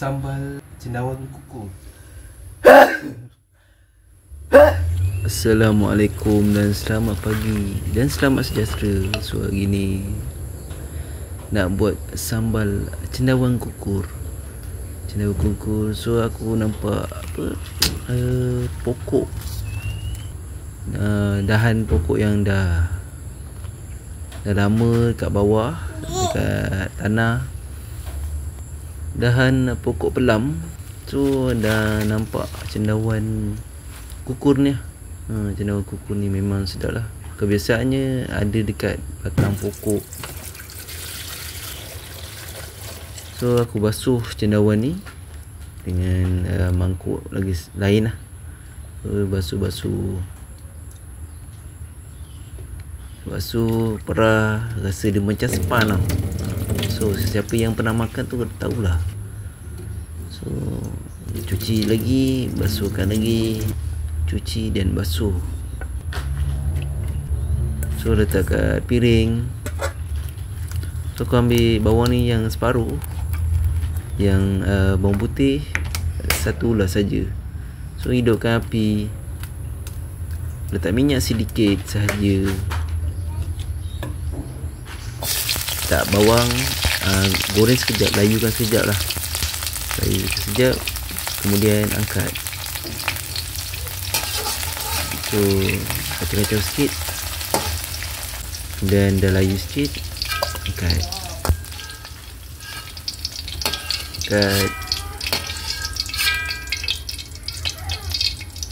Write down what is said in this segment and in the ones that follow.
sambal cendawan kuku. Assalamualaikum dan selamat pagi dan selamat sejahtera. So hari ni nak buat sambal cendawan kukur. Cendawan kukur. So aku nampak pokok, dahan pokok yang dah lama kat bawah, dekat tanah. Dahan pokok pelam. So dah nampak cendawan kukur ni. Cendawan kukur ni memang sedap lah. Kebiasaannya ada dekat batang pokok. So aku basuh cendawan ni dengan mangkuk lagi lain lah. So basuh perah, rasa dia macam span tau. So siapa yang pernah makan tu tahulah. So cuci lagi, basuhkan lagi, cuci dan basuh. So letak kat piring. So aku ambil bawang ni yang separuh, yang bawang putih satu ulas saja. So hidupkan api, letak minyak sedikit sahaja. Letak bawang, goreng sekejap, layukan sekejap lah. Layukan sekejap, kemudian angkat. So kacau-kacau sikit, kemudian dah layu sikit, angkat.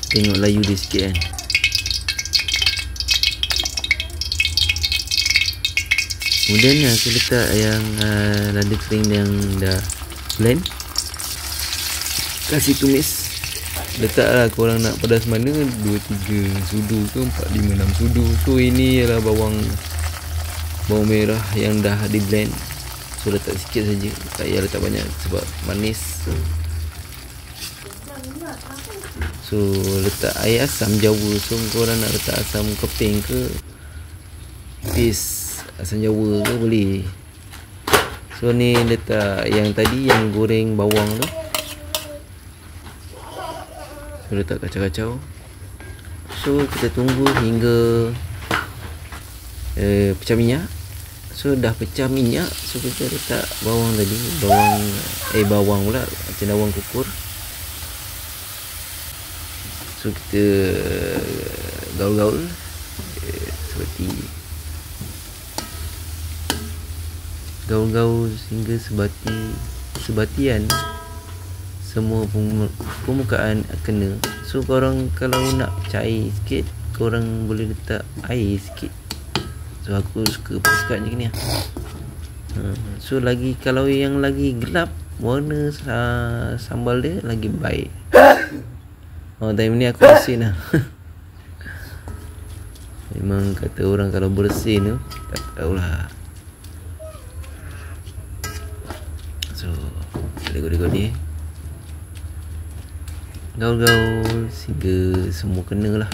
Tengok layu dia sikit kan. Kemudian aku letak yang lada kering yang dah blend, kasih tumis. Letaklah korang nak pedas mana, 2-3 sudu ke 4-5-6 sudu. So ini ialah bawang merah yang dah di blend. So letak sikit saja, tak payah letak banyak sebab manis. So letak air asam Jawa. So korang nak letak asam keping ke paste asam Jawa ke boleh. So ni letak yang tadi yang goreng bawang tu. So letak kacau-kacau. So kita tunggu hingga pecah minyak. So dah pecah minyak, so kita letak bawang tadi, bawang pula, cendawan kukur. So kita gaul-gaul seperti gaul-gaul hingga sebatian semua permukaan kena. So korang kalau nak cair sikit, korang boleh letak air sikit. So aku suka macam ni lah. So lagi kalau yang lagi gelap, warna sambal dia lagi baik. Time ni aku bersin lah. Memang kata orang kalau bersin tu, tak tahulah. So gode-gode, gaul-gaul sehingga semua kena lah.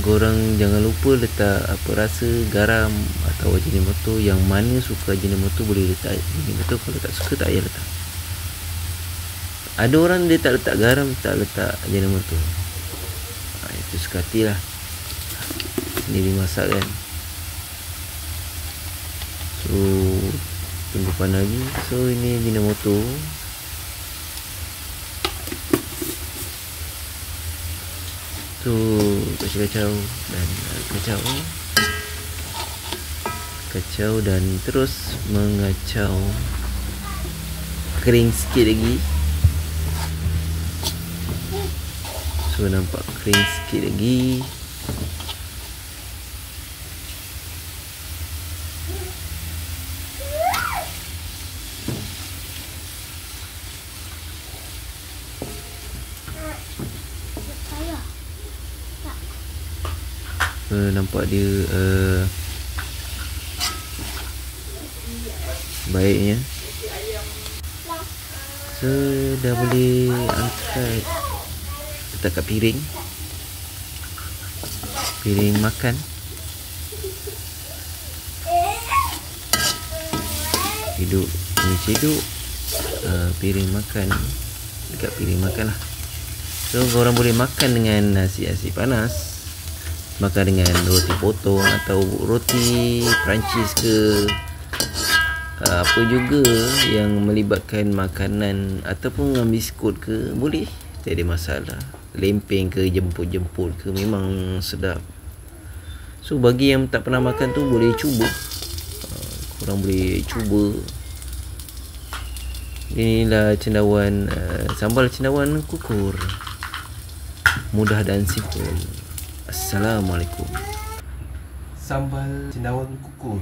Korang jangan lupa letak rasa garam atau ajinomoto. Yang mana suka ajinomoto boleh letak ajinomoto, kalau tak suka tak payah letak. Ada orang dia tak letak garam, tak letak ajinomoto. Itu suka hati lah, sendiri masak kan. So tunggu panas lagi. So ini ajinomoto. So kacau dan kacau dan terus mengacau. Kering sikit lagi. So nampak kering sikit lagi. Nampak dia baiknya. So dah boleh angkat, letak kat piring makan. Ciduk piring makan dekat piring makan lah. So korang boleh makan dengan nasi panas, makan dengan roti potong atau roti Perancis ke, apa juga yang melibatkan makanan, ataupun dengan biskut ke, boleh, tak ada masalah. Lempeng ke, jemput-jemput ke, memang sedap. So bagi yang tak pernah makan tu boleh cuba, korang boleh cuba. Inilah cendawan, sambal cendawan kukur, mudah dan simple. Assalamualaikum. Sambal cendawan kukur.